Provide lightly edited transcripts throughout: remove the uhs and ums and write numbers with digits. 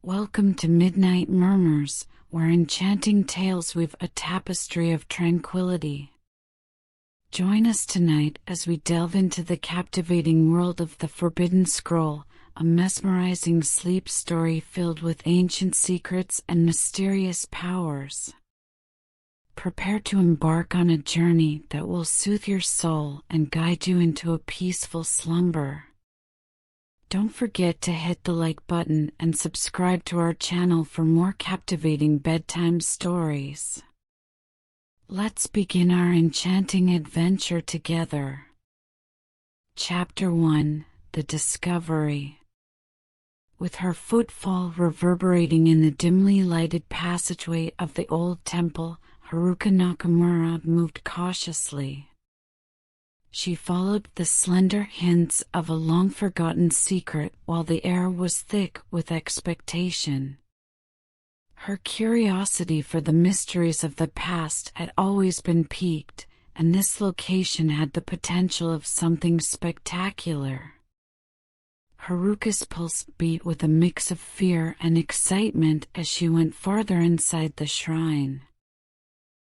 Welcome to Midnight Murmurs, where enchanting tales weave a tapestry of tranquility. Join us tonight as we delve into the captivating world of the Forbidden Scroll, a mesmerizing sleep story filled with ancient secrets and mysterious powers. Prepare to embark on a journey that will soothe your soul and guide you into a peaceful slumber. Don't forget to hit the like button and subscribe to our channel for more captivating bedtime stories. Let's begin our enchanting adventure together. Chapter 1: The Discovery. With her footfall reverberating in the dimly lighted passageway of the old temple, Haruka Nakamura moved cautiously. She followed the slender hints of a long-forgotten secret while the air was thick with expectation. Her curiosity for the mysteries of the past had always been piqued, and this location had the potential of something spectacular. Haruka's pulse beat with a mix of fear and excitement as she went farther inside the shrine.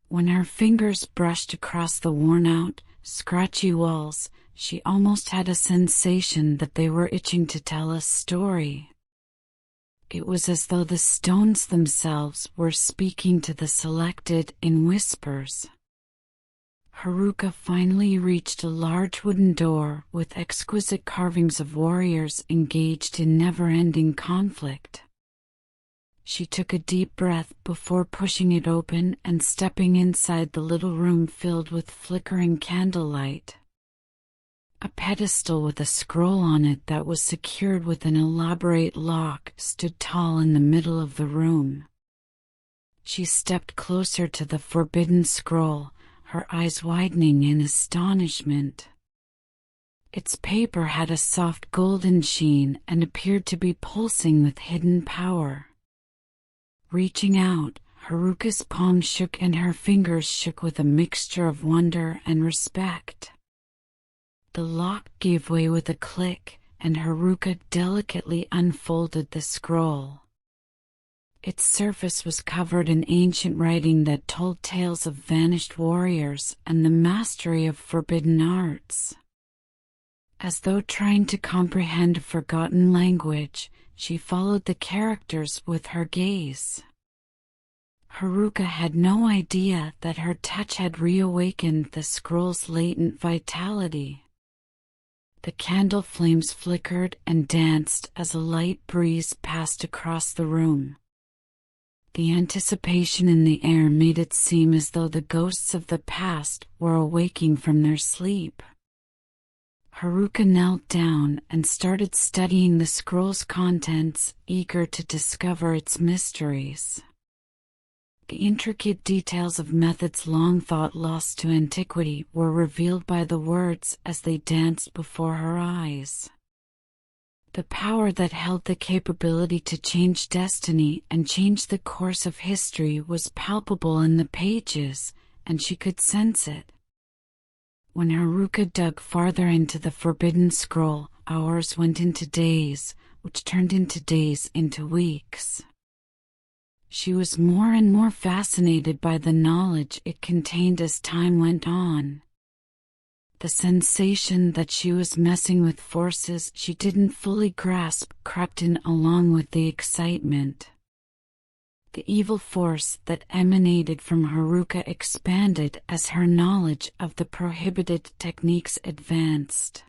When her fingers brushed across the worn-out, scratchy walls, she almost had a sensation that they were itching to tell a story. It was as though the stones themselves were speaking to the selected in whispers. Haruka finally reached a large wooden door with exquisite carvings of warriors engaged in never-ending conflict. She took a deep breath before pushing it open and stepping inside the little room filled with flickering candlelight. A pedestal with a scroll on it that was secured with an elaborate lock stood tall in the middle of the room. She stepped closer to the forbidden scroll, her eyes widening in astonishment. Its paper had a soft golden sheen and appeared to be pulsing with hidden power. Reaching out, Haruka's palm shook and her fingers shook with a mixture of wonder and respect. The lock gave way with a click, and Haruka delicately unfolded the scroll. Its surface was covered in ancient writing that told tales of vanished warriors and the mastery of forbidden arts. As though trying to comprehend a forgotten language, she followed the characters with her gaze. Haruka had no idea that her touch had reawakened the scroll's latent vitality. The candle flames flickered and danced as a light breeze passed across the room. The anticipation in the air made it seem as though the ghosts of the past were awaking from their sleep. Haruka knelt down and started studying the scroll's contents, eager to discover its mysteries. The intricate details of methods long thought lost to antiquity were revealed by the words as they danced before her eyes. The power that held the capability to change destiny and change the course of history was palpable in the pages, and she could sense it. When Haruka dug farther into the forbidden scroll, hours went into days, which turned into days into weeks. She was more and more fascinated by the knowledge it contained as time went on. The sensation that she was messing with forces she didn't fully grasp crept in along with the excitement. The evil force that emanated from Haruka expanded as her knowledge of the prohibited techniques advanced.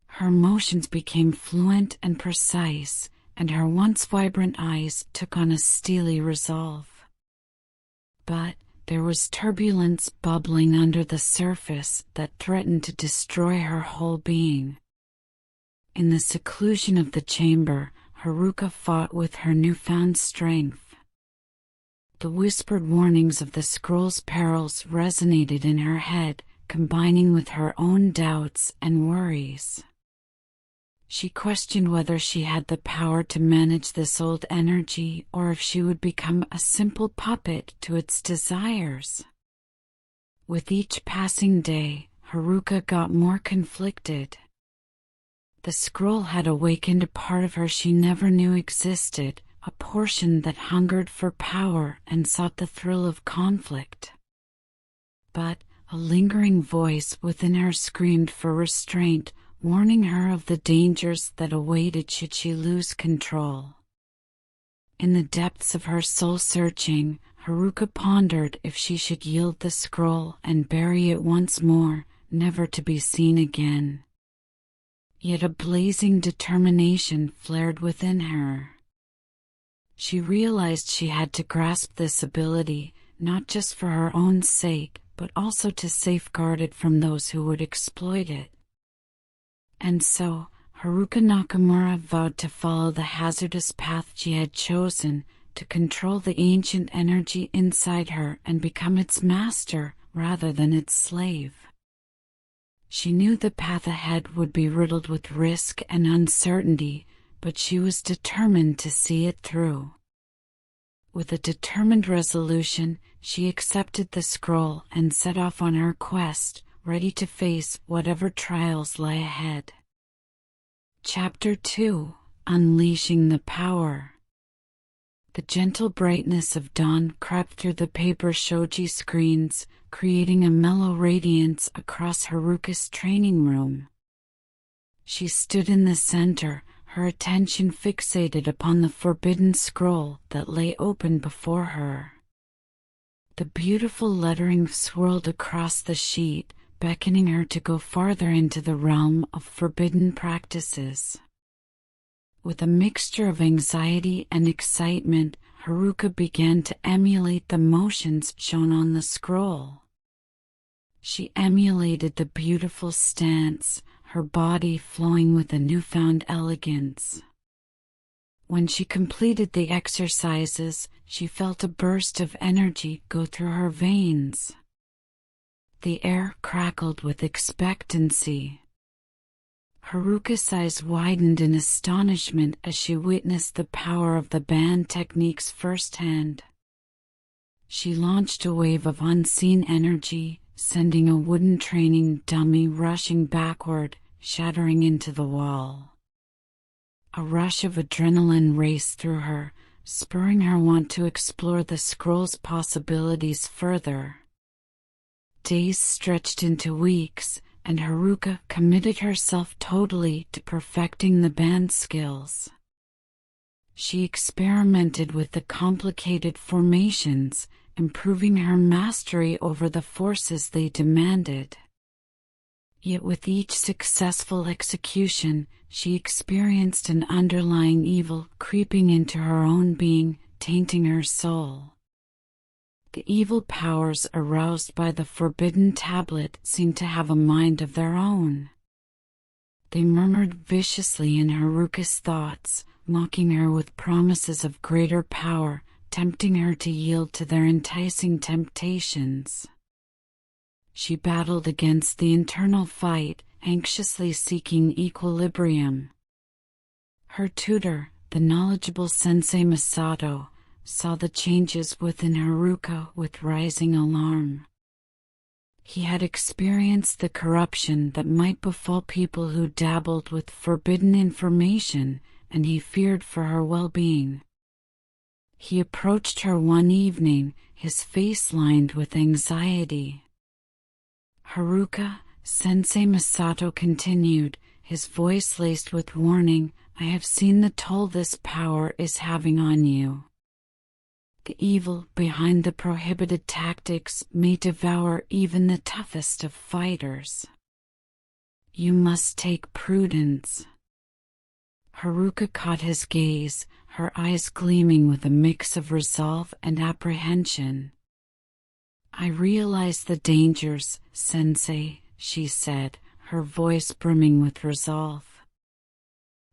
Her motions became fluent and precise, and her once vibrant eyes took on a steely resolve. But there was turbulence bubbling under the surface that threatened to destroy her whole being. In the seclusion of the chamber, Haruka fought with her newfound strength. The whispered warnings of the scroll's perils resonated in her head, combining with her own doubts and worries. She questioned whether she had the power to manage this old energy or if she would become a simple puppet to its desires. With each passing day, Haruka got more conflicted. The scroll had awakened a part of her she never knew existed, a portion that hungered for power and sought the thrill of conflict. But a lingering voice within her screamed for restraint, warning her of the dangers that awaited should she lose control. In the depths of her soul-searching, Haruka pondered if she should yield the scroll and bury it once more, never to be seen again. Yet a blazing determination flared within her. She realized she had to grasp this ability, not just for her own sake, but also to safeguard it from those who would exploit it. And so, Haruka Nakamura vowed to follow the hazardous path she had chosen, to control the ancient energy inside her and become its master rather than its slave. She knew the path ahead would be riddled with risk and uncertainty, but she was determined to see it through. With a determined resolution, she accepted the scroll and set off on her quest, ready to face whatever trials lay ahead. Chapter 2: Unleashing the Power. The gentle brightness of dawn crept through the paper shoji screens, creating a mellow radiance across Haruka's training room. She stood in the center, her attention fixated upon the forbidden scroll that lay open before her. The beautiful lettering swirled across the sheet, beckoning her to go farther into the realm of forbidden practices. With a mixture of anxiety and excitement, Haruka began to emulate the motions shown on the scroll. She emulated the beautiful stance, her body flowing with a newfound elegance. When she completed the exercises, she felt a burst of energy go through her veins. The air crackled with expectancy. Haruka's eyes widened in astonishment as she witnessed the power of the band techniques firsthand. She launched a wave of unseen energy, sending a wooden training dummy rushing backward, shattering into the wall. A rush of adrenaline raced through her, spurring her want to explore the scroll's possibilities further. Days stretched into weeks, and Haruka committed herself totally to perfecting the band skills. She experimented with the complicated formations, improving her mastery over the forces they demanded. Yet with each successful execution, she experienced an underlying evil creeping into her own being, tainting her soul. The evil powers aroused by the forbidden tablet seemed to have a mind of their own. They murmured viciously in Haruka's thoughts, mocking her with promises of greater power, tempting her to yield to their enticing temptations. She battled against the internal fight, anxiously seeking equilibrium. Her tutor, the knowledgeable Sensei Masato, saw the changes within Haruka with rising alarm. He had experienced the corruption that might befall people who dabbled with forbidden information, and he feared for her well-being. He approached her one evening, his face lined with anxiety. "Haruka," Sensei Masato continued, his voice laced with warning, "I have seen the toll this power is having on you. The evil behind the prohibited tactics may devour even the toughest of fighters. You must take prudence." Haruka caught his gaze, her eyes gleaming with a mix of resolve and apprehension. "I realize the dangers, Sensei," she said, her voice brimming with resolve.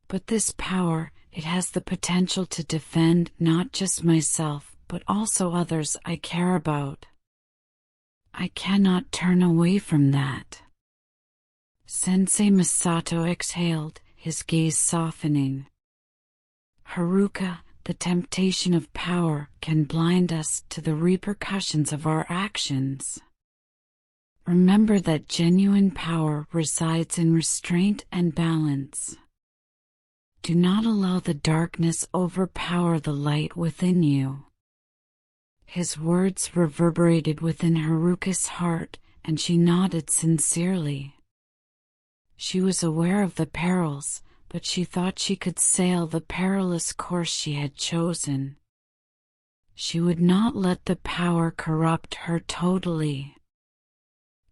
"But this power, it has the potential to defend not just myself, but also others I care about. I cannot turn away from that." Sensei Masato exhaled, his gaze softening. "Haruka, the temptation of power can blind us to the repercussions of our actions. Remember that genuine power resides in restraint and balance. Do not allow the darkness overpower the light within you." His words reverberated within Haruka's heart, and she nodded sincerely. She was aware of the perils, but she thought she could sail the perilous course she had chosen. She would not let the power corrupt her totally.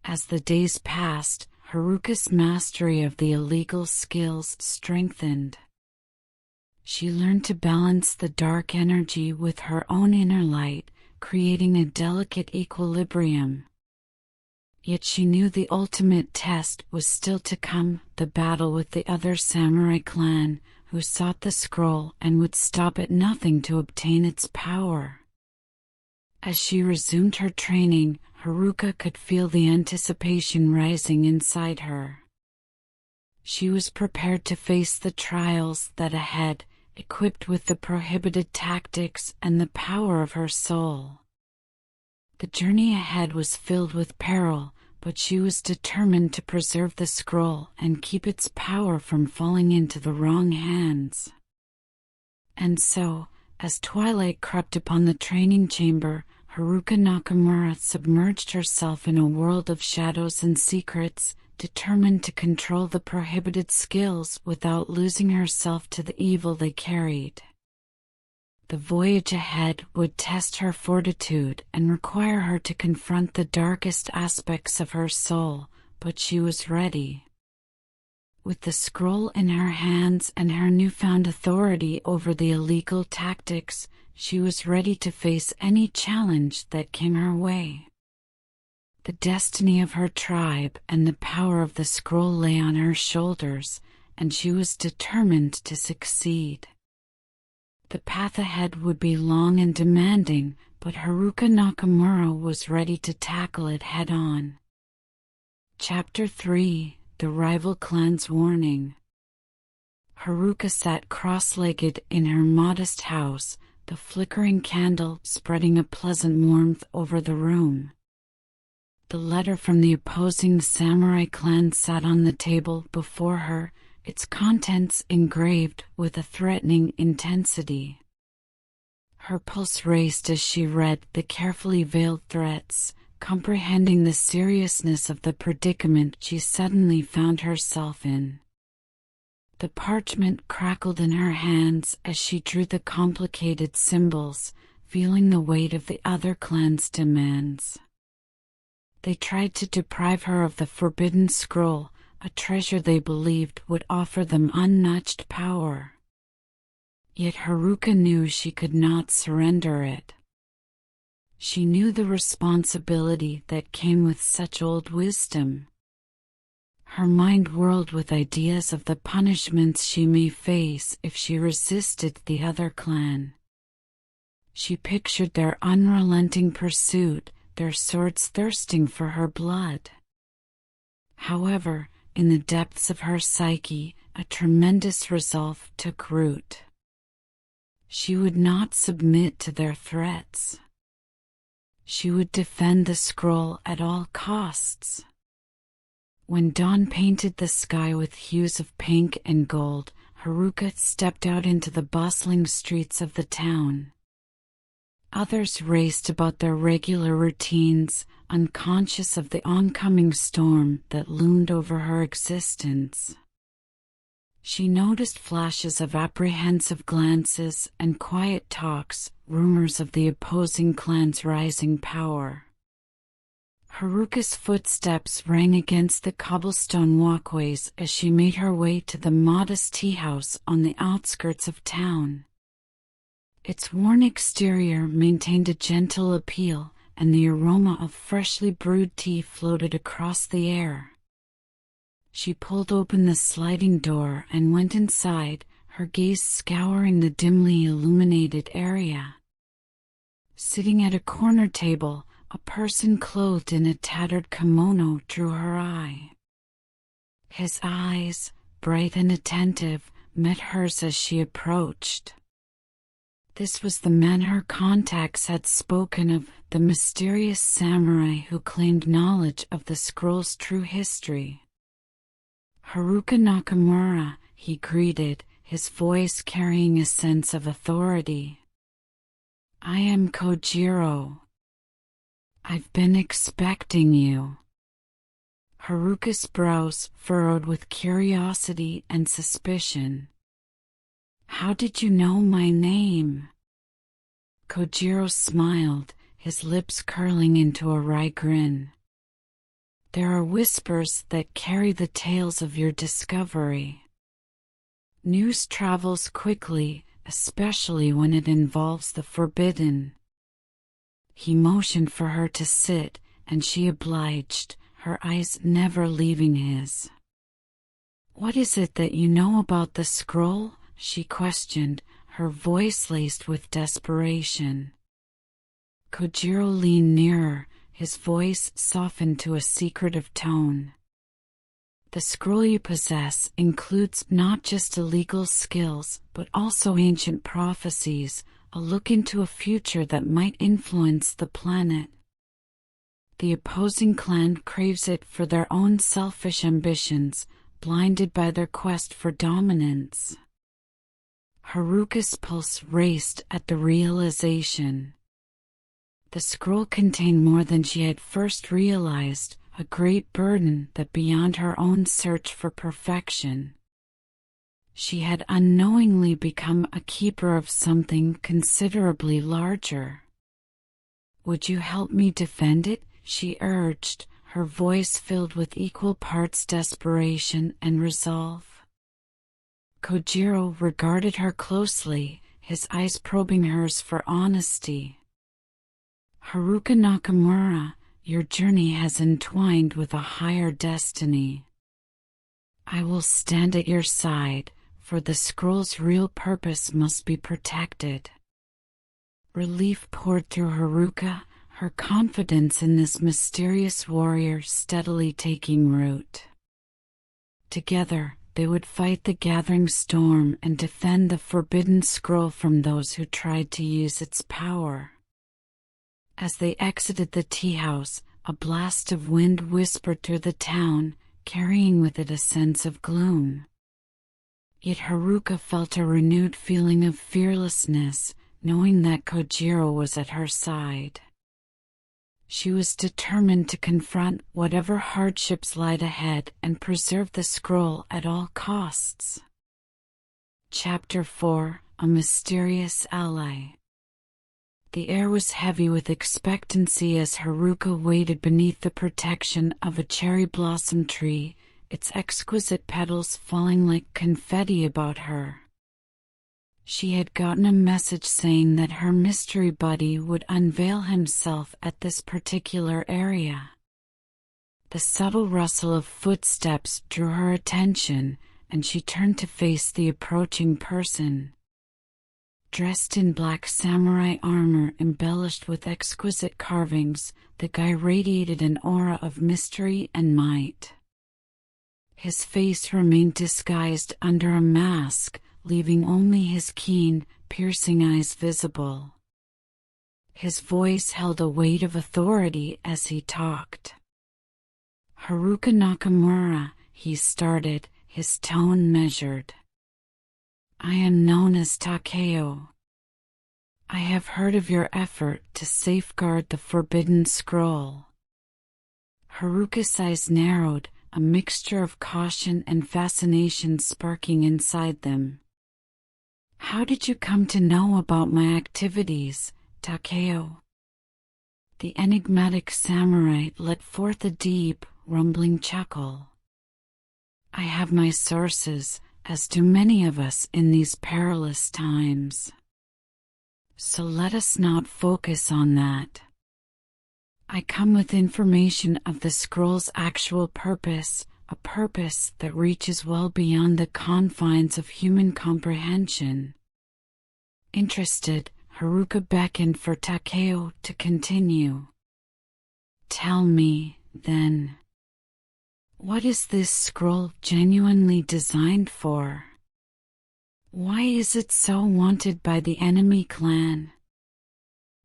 As the days passed, Haruka's mastery of the illegal skills strengthened. She learned to balance the dark energy with her own inner light, creating a delicate equilibrium. Yet she knew the ultimate test was still to come, the battle with the other samurai clan, who sought the scroll and would stop at nothing to obtain its power. As she resumed her training, Haruka could feel the anticipation rising inside her. She was prepared to face the trials that ahead, equipped with the prohibited tactics and the power of her soul. The journey ahead was filled with peril, but she was determined to preserve the scroll and keep its power from falling into the wrong hands. And so, as twilight crept upon the training chamber, Haruka Nakamura submerged herself in a world of shadows and secrets, determined to control the prohibited skills without losing herself to the evil they carried. The voyage ahead would test her fortitude and require her to confront the darkest aspects of her soul, but she was ready. With the scroll in her hands and her newfound authority over the illegal tactics, she was ready to face any challenge that came her way. The destiny of her tribe and the power of the scroll lay on her shoulders, and she was determined to succeed. The path ahead would be long and demanding, but Haruka Nakamura was ready to tackle it head-on. Chapter 3: The Rival Clan's Warning. Haruka sat cross-legged in her modest house, the flickering candle spreading a pleasant warmth over the room. The letter from the opposing samurai clan sat on the table before her, its contents engraved with a threatening intensity. Her pulse raced as she read the carefully veiled threats, comprehending the seriousness of the predicament she suddenly found herself in. The parchment crackled in her hands as she drew the complicated symbols, feeling the weight of the other clan's demands. They tried to deprive her of the forbidden scroll, a treasure they believed would offer them unmatched power. Yet Haruka knew she could not surrender it. She knew the responsibility that came with such old wisdom. Her mind whirled with ideas of the punishments she may face if she resisted the other clan. She pictured their unrelenting pursuit, their swords thirsting for her blood. However, in the depths of her psyche, a tremendous resolve took root. She would not submit to their threats. She would defend the scroll at all costs. When dawn painted the sky with hues of pink and gold, Haruka stepped out into the bustling streets of the town. Others raced about their regular routines, unconscious of the oncoming storm that loomed over her existence. She noticed flashes of apprehensive glances and quiet talks, rumors of the opposing clan's rising power. Haruka's footsteps rang against the cobblestone walkways as she made her way to the modest tea house on the outskirts of town. Its worn exterior maintained a gentle appeal, and the aroma of freshly brewed tea floated across the air. She pulled open the sliding door and went inside, her gaze scouring the dimly illuminated area. Sitting at a corner table, a person clothed in a tattered kimono drew her eye. His eyes, bright and attentive, met hers as she approached. This was the man her contacts had spoken of, the mysterious samurai who claimed knowledge of the scroll's true history. "Haruka Nakamura," he greeted, his voice carrying a sense of authority. "I am Kojiro. I've been expecting you." Haruka's brows furrowed with curiosity and suspicion. "How did you know my name?" Kojiro smiled, his lips curling into a wry grin. "There are whispers that carry the tales of your discovery. News travels quickly, especially when it involves the forbidden." He motioned for her to sit, and she obliged, her eyes never leaving his. "What is it that you know about the scroll?" she questioned, her voice laced with desperation. Kojiro leaned nearer, his voice softened to a secretive tone. "The scroll you possess includes not just illegal skills, but also ancient prophecies, a look into a future that might influence the planet. The opposing clan craves it for their own selfish ambitions, blinded by their quest for dominance." Haruka's pulse raced at the realization. The scroll contained more than she had first realized, a great burden that beyond her own search for perfection. She had unknowingly become a keeper of something considerably larger. "Would you help me defend it?" she urged, her voice filled with equal parts desperation and resolve. Kojiro regarded her closely, his eyes probing hers for honesty. "Haruka Nakamura, your journey has entwined with a higher destiny. I will stand at your side, for the scroll's real purpose must be protected." Relief poured through Haruka, her confidence in this mysterious warrior steadily taking root. Together, they would fight the gathering storm and defend the forbidden scroll from those who tried to use its power. As they exited the tea house, a blast of wind whispered through the town, carrying with it a sense of gloom. Yet Haruka felt a renewed feeling of fearlessness, knowing that Kojiro was at her side. She was determined to confront whatever hardships lied ahead and preserve the scroll at all costs. Chapter 4: A Mysterious Ally. The air was heavy with expectancy as Haruka waited beneath the protection of a cherry blossom tree, its exquisite petals falling like confetti about her. She had gotten a message saying that her mystery buddy would unveil himself at this particular area. The subtle rustle of footsteps drew her attention, and she turned to face the approaching person. Dressed in black samurai armor embellished with exquisite carvings, the guy radiated an aura of mystery and might. His face remained disguised under a mask, leaving only his keen, piercing eyes visible. His voice held a weight of authority as he talked. "Haruka Nakamura," he started, his tone measured. "I am known as Takeo. I have heard of your effort to safeguard the forbidden scroll." Haruka's eyes narrowed, a mixture of caution and fascination sparking inside them. "How did you come to know about my activities, Takeo?" The enigmatic samurai let forth a deep, rumbling chuckle. "I have my sources, as do many of us in these perilous times. So let us not focus on that. I come with information of the scroll's actual purpose, a purpose that reaches well beyond the confines of human comprehension." Interested, Haruka beckoned for Takeo to continue. "Tell me, then, what is this scroll genuinely designed for? Why is it so wanted by the enemy clan?"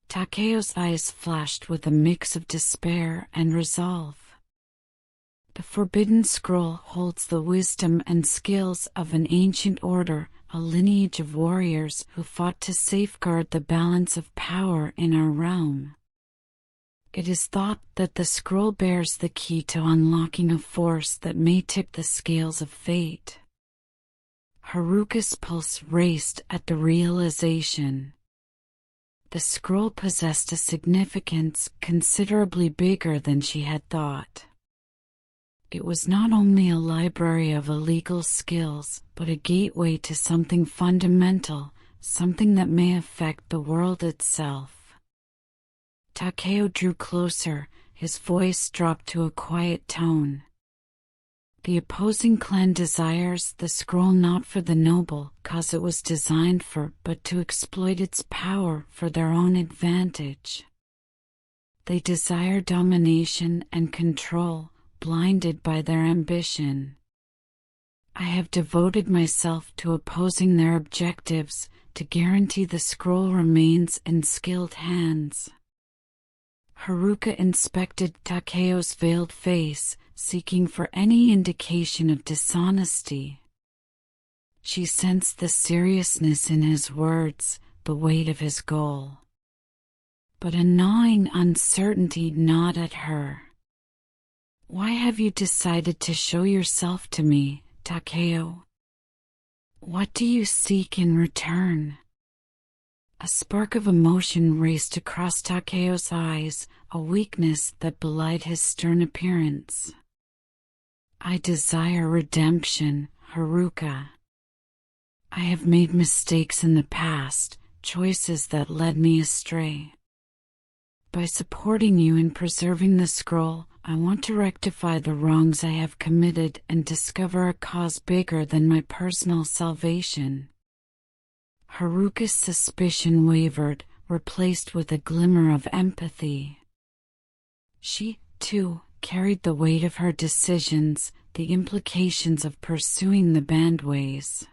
Takeo's eyes flashed with a mix of despair and resolve. The Forbidden Scroll holds the wisdom and skills of an ancient order, a lineage of warriors who fought to safeguard the balance of power in our realm. It is thought that the scroll bears the key to unlocking a force that may tip the scales of fate. Haruka's pulse raced at the realization. The scroll possessed a significance considerably bigger than she had thought. It was not only a library of illegal skills, but a gateway to something fundamental, something that may affect the world itself. Takeo drew closer, his voice dropped to a quiet tone. The opposing clan desires the scroll not for the noble cause it was designed for, but to exploit its power for their own advantage. They desire domination and control, blinded by their ambition. I have devoted myself to opposing their objectives to guarantee the scroll remains in skilled hands. Haruka inspected Takeo's veiled face, seeking for any indication of dishonesty. She sensed the seriousness in his words, the weight of his goal. But a gnawing uncertainty gnawed at her. Why have you decided to show yourself to me, Takeo? What do you seek in return? A spark of emotion raced across Takeo's eyes, a weakness that belied his stern appearance. I desire redemption, Haruka. I have made mistakes in the past, choices that led me astray. By supporting you in preserving the scroll, I want to rectify the wrongs I have committed and discover a cause bigger than my personal salvation. Haruka's suspicion wavered, replaced with a glimmer of empathy. She, too, carried the weight of her decisions, the implications of pursuing the bandways.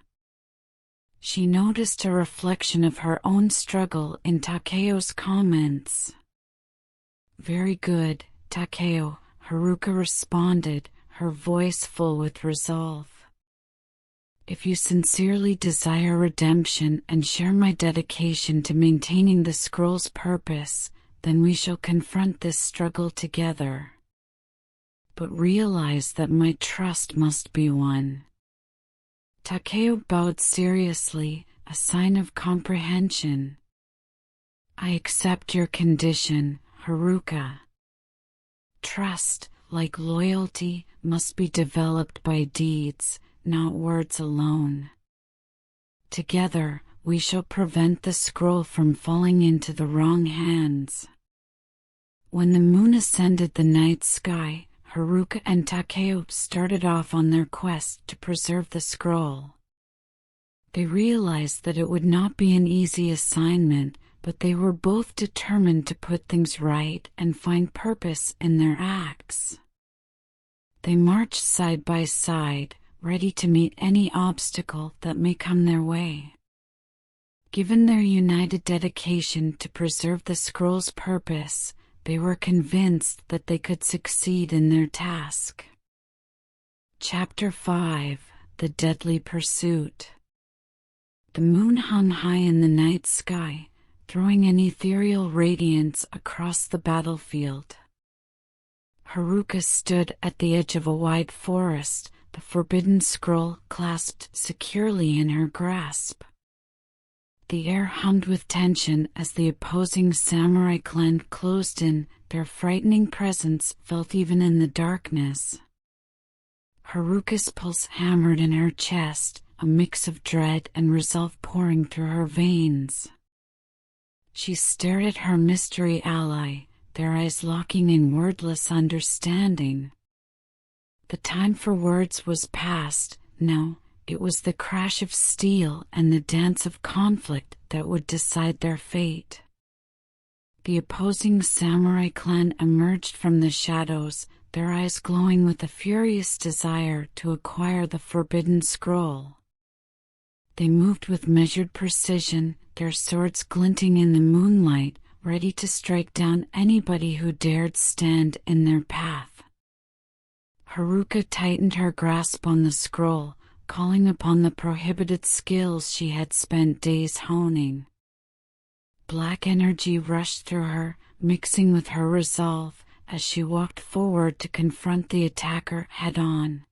She noticed a reflection of her own struggle in Takeo's comments. Very good, Takeo, Haruka responded, her voice full with resolve. If you sincerely desire redemption and share my dedication to maintaining the scroll's purpose, then we shall confront this struggle together. But realize that my trust must be won. Takeo bowed seriously, a sign of comprehension. I accept your condition, Haruka. Trust, like loyalty, must be developed by deeds, not words alone. Together, we shall prevent the scroll from falling into the wrong hands. When the moon ascended the night sky, Haruka and Takeo started off on their quest to preserve the scroll. They realized that it would not be an easy assignment, but they were both determined to put things right and find purpose in their acts. They marched side by side, ready to meet any obstacle that may come their way. Given their united dedication to preserve the scroll's purpose, they were convinced that they could succeed in their task. Chapter 5: The Deadly Pursuit. The moon hung high in the night sky, throwing an ethereal radiance across the battlefield. Haruka stood at the edge of a wide forest, the forbidden scroll clasped securely in her grasp. The air hummed with tension as the opposing samurai clan closed in, their frightening presence felt even in the darkness. Haruka's pulse hammered in her chest, a mix of dread and resolve pouring through her veins. She stared at her mystery ally, their eyes locking in wordless understanding. The time for words was past. Now, it was the crash of steel and the dance of conflict that would decide their fate. The opposing samurai clan emerged from the shadows, their eyes glowing with a furious desire to acquire the forbidden scroll. They moved with measured precision, their swords glinting in the moonlight, ready to strike down anybody who dared stand in their path. Haruka tightened her grasp on the scroll, calling upon the prohibited skills she had spent days honing. Black energy rushed through her, mixing with her resolve as she walked forward to confront the attacker head-on.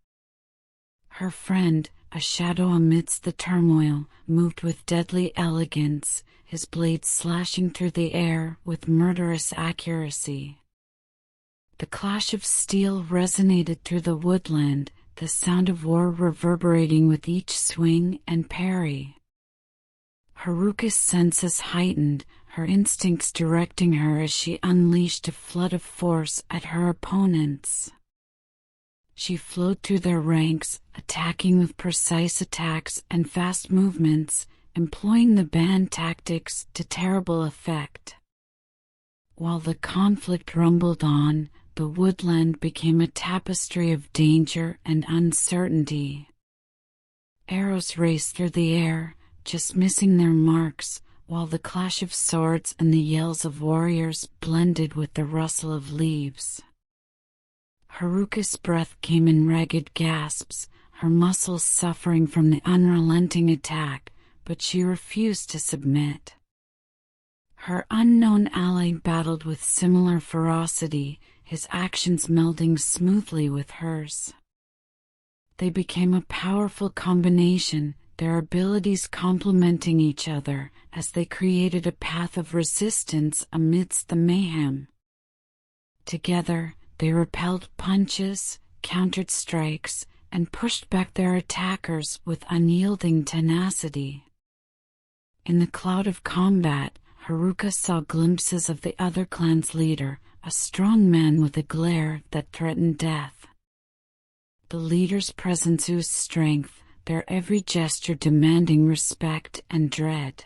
Her friend, a shadow amidst the turmoil, moved with deadly elegance, his blade slashing through the air with murderous accuracy. The clash of steel resonated through the woodland, the sound of war reverberating with each swing and parry. Haruka's senses heightened, her instincts directing her as she unleashed a flood of force at her opponents. She flowed through their ranks, attacking with precise attacks and fast movements, employing the band tactics to terrible effect. While the conflict rumbled on, the woodland became a tapestry of danger and uncertainty. Arrows raced through the air, just missing their marks, while the clash of swords and the yells of warriors blended with the rustle of leaves. Haruka's breath came in ragged gasps, her muscles suffering from the unrelenting attack, but she refused to submit. Her unknown ally battled with similar ferocity, his actions melding smoothly with hers. They became a powerful combination, their abilities complementing each other as they created a path of resistance amidst the mayhem. Together, they repelled punches, countered strikes, and pushed back their attackers with unyielding tenacity. In the cloud of combat, Haruka saw glimpses of the other clan's leader, a strong man with a glare that threatened death. The leader's presence oozed strength, their every gesture demanding respect and dread.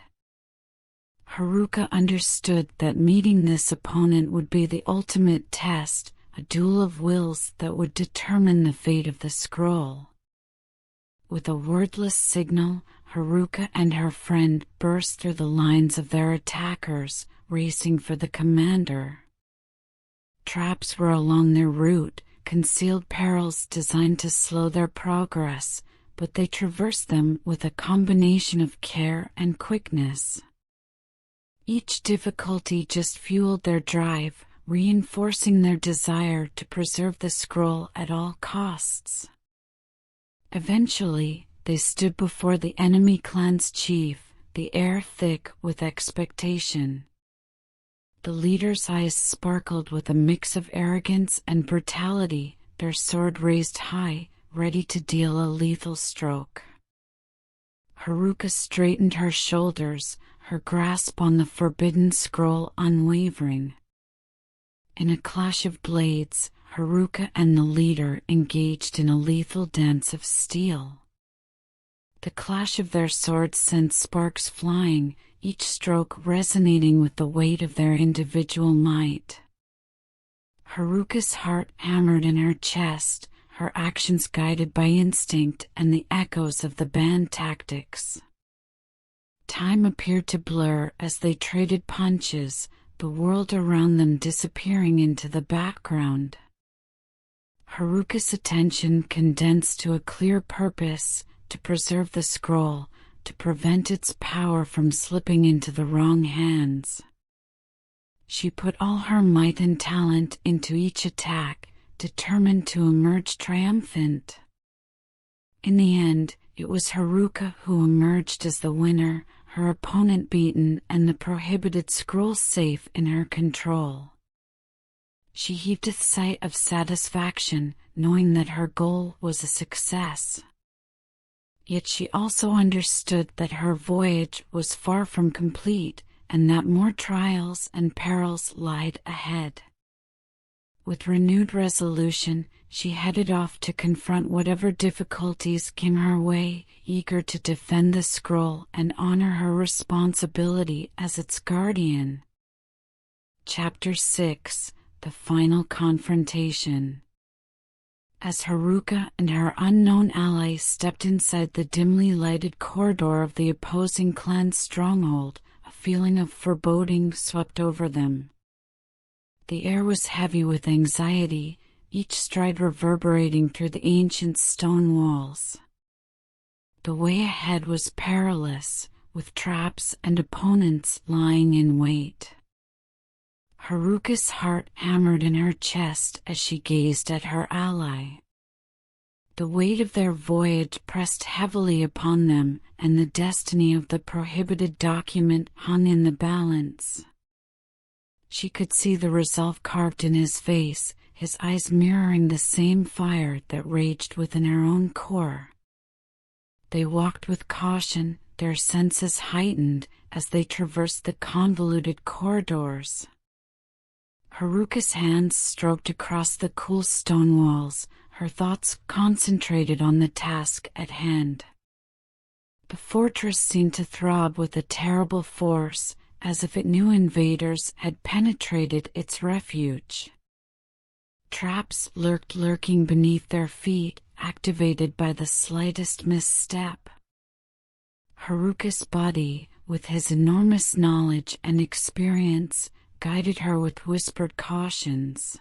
Haruka understood that meeting this opponent would be the ultimate test, a duel of wills that would determine the fate of the scroll. With a wordless signal, Haruka and her friend burst through the lines of their attackers, racing for the commander. Traps were along their route, concealed perils designed to slow their progress, but they traversed them with a combination of care and quickness. Each difficulty just fueled their drive, reinforcing their desire to preserve the scroll at all costs. Eventually, they stood before the enemy clan's chief, the air thick with expectation. The leader's eyes sparkled with a mix of arrogance and brutality, their sword raised high, ready to deal a lethal stroke. Haruka straightened her shoulders, her grasp on the forbidden scroll unwavering. In a clash of blades, Haruka and the leader engaged in a lethal dance of steel. The clash of their swords sent sparks flying, each stroke resonating with the weight of their individual might. Haruka's heart hammered in her chest, her actions guided by instinct and the echoes of the band tactics. Time appeared to blur as they traded punches, the world around them disappearing into the background. Haruka's attention condensed to a clear purpose, to preserve the scroll, to prevent its power from slipping into the wrong hands. She put all her might and talent into each attack, determined to emerge triumphant. In the end, it was Haruka who emerged as the winner, her opponent beaten and the prohibited scroll safe in her control. She heaved a sigh of satisfaction, knowing that her goal was a success. Yet she also understood that her voyage was far from complete, and that more trials and perils lied ahead. With renewed resolution, she headed off to confront whatever difficulties came her way, eager to defend the scroll and honor her responsibility as its guardian. Chapter 6: The Final Confrontation. As Haruka and her unknown ally stepped inside the dimly lighted corridor of the opposing clan's stronghold, a feeling of foreboding swept over them. The air was heavy with anxiety, each stride reverberating through the ancient stone walls. The way ahead was perilous, with traps and opponents lying in wait. Haruka's heart hammered in her chest as she gazed at her ally. The weight of their voyage pressed heavily upon them, and the destiny of the prohibited document hung in the balance. She could see the resolve carved in his face, his eyes mirroring the same fire that raged within her own core. They walked with caution, their senses heightened as they traversed the convoluted corridors. Haruka's hands stroked across the cool stone walls, her thoughts concentrated on the task at hand. The fortress seemed to throb with a terrible force, as if it knew invaders had penetrated its refuge. Traps lurking beneath their feet, activated by the slightest misstep. Haruka's body, with his enormous knowledge and experience, guided her with whispered cautions.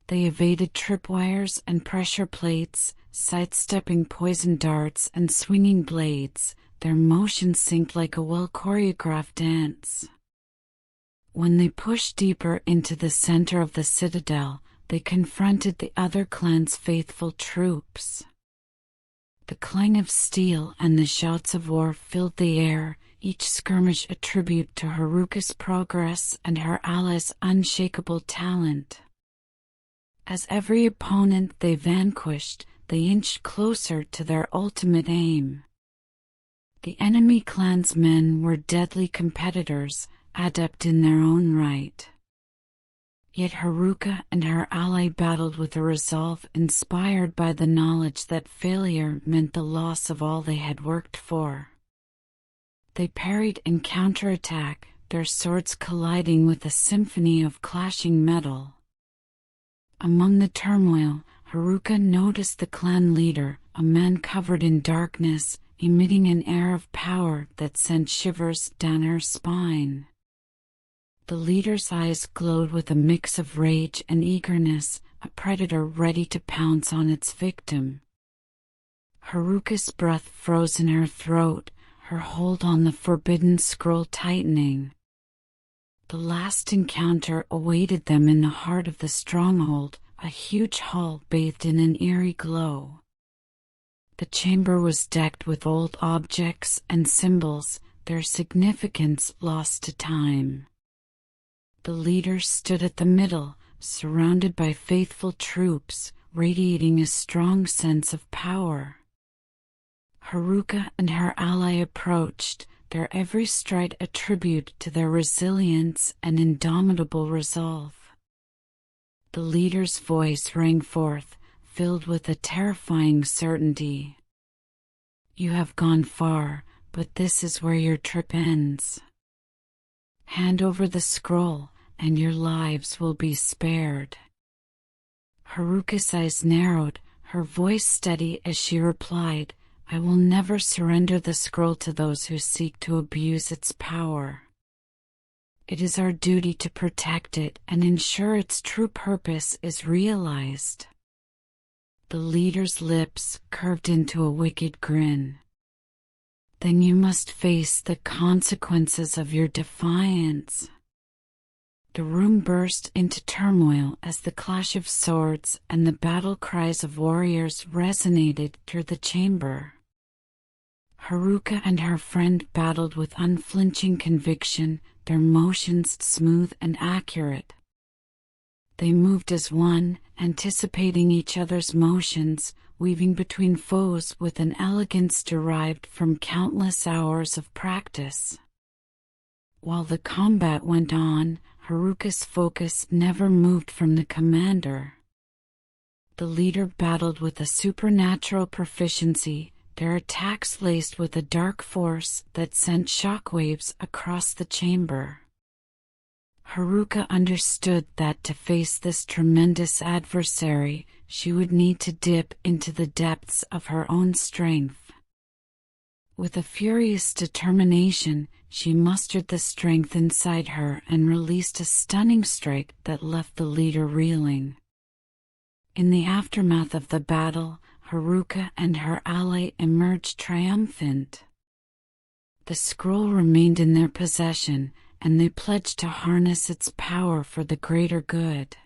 They evaded tripwires and pressure plates, sidestepping poison darts and swinging blades, their motions synced like a well-choreographed dance. When they pushed deeper into the center of the citadel, they confronted the other clan's faithful troops. The clang of steel and the shouts of war filled the air, each skirmish a tribute to Haruka's progress and her allies' unshakable talent. As every opponent they vanquished, they inched closer to their ultimate aim. The enemy clan's men were deadly competitors, adept in their own right. Yet Haruka and her ally battled with a resolve inspired by the knowledge that failure meant the loss of all they had worked for. They parried and counterattacked, their swords colliding with a symphony of clashing metal. Among the turmoil, Haruka noticed the clan leader, a man covered in darkness, emitting an air of power that sent shivers down her spine. The leader's eyes glowed with a mix of rage and eagerness, a predator ready to pounce on its victim. Haruka's breath froze in her throat, her hold on the forbidden scroll tightening. The last encounter awaited them in the heart of the stronghold, a huge hall bathed in an eerie glow. The chamber was decked with old objects and symbols, their significance lost to time. The leader stood at the middle, surrounded by faithful troops, radiating a strong sense of power. Haruka and her ally approached, their every stride a tribute to their resilience and indomitable resolve. The leader's voice rang forth, filled with a terrifying certainty. "You have gone far, but this is where your trip ends. Hand over the scroll, and your lives will be spared." Haruka's eyes narrowed, her voice steady as she replied, "I will never surrender the scroll to those who seek to abuse its power. It is our duty to protect it and ensure its true purpose is realized." The leader's lips curved into a wicked grin. "Then you must face the consequences of your defiance." The room burst into turmoil as the clash of swords and the battle cries of warriors resonated through the chamber. Haruka and her friend battled with unflinching conviction, their motions smooth and accurate. They moved as one, anticipating each other's motions, weaving between foes with an elegance derived from countless hours of practice. While the combat went on, Haruka's focus never moved from the commander. The leader battled with a supernatural proficiency, their attacks laced with a dark force that sent shockwaves across the chamber. Haruka understood that to face this tremendous adversary, she would need to dip into the depths of her own strength. With a furious determination, she mustered the strength inside her and released a stunning strike that left the leader reeling. In the aftermath of the battle, Haruka and her ally emerged triumphant. The scroll remained in their possession, and they pledged to harness its power for the greater good.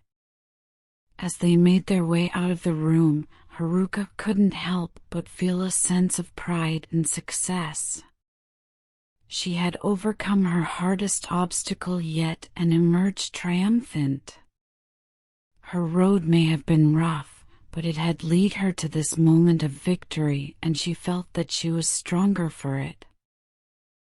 As they made their way out of the room, Haruka couldn't help but feel a sense of pride and success. She had overcome her hardest obstacle yet and emerged triumphant. Her road may have been rough, but it had led her to this moment of victory, and she felt that she was stronger for it.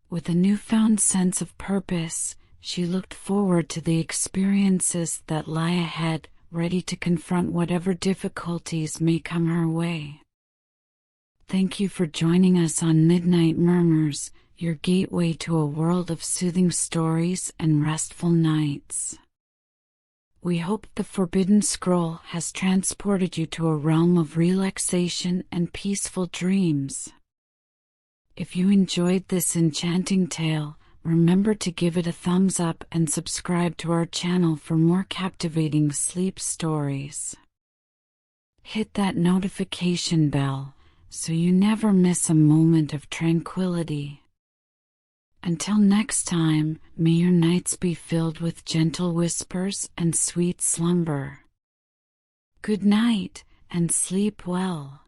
With a newfound sense of purpose, she looked forward to the experiences that lie ahead, ready to confront whatever difficulties may come her way. Thank you for joining us on Midnight Murmurs, your gateway to a world of soothing stories and restful nights. We hope the Forbidden Scroll has transported you to a realm of relaxation and peaceful dreams. If you enjoyed this enchanting tale, remember to give it a thumbs up and subscribe to our channel for more captivating sleep stories. Hit that notification bell so you never miss a moment of tranquility. Until next time, may your nights be filled with gentle whispers and sweet slumber. Good night, and sleep well.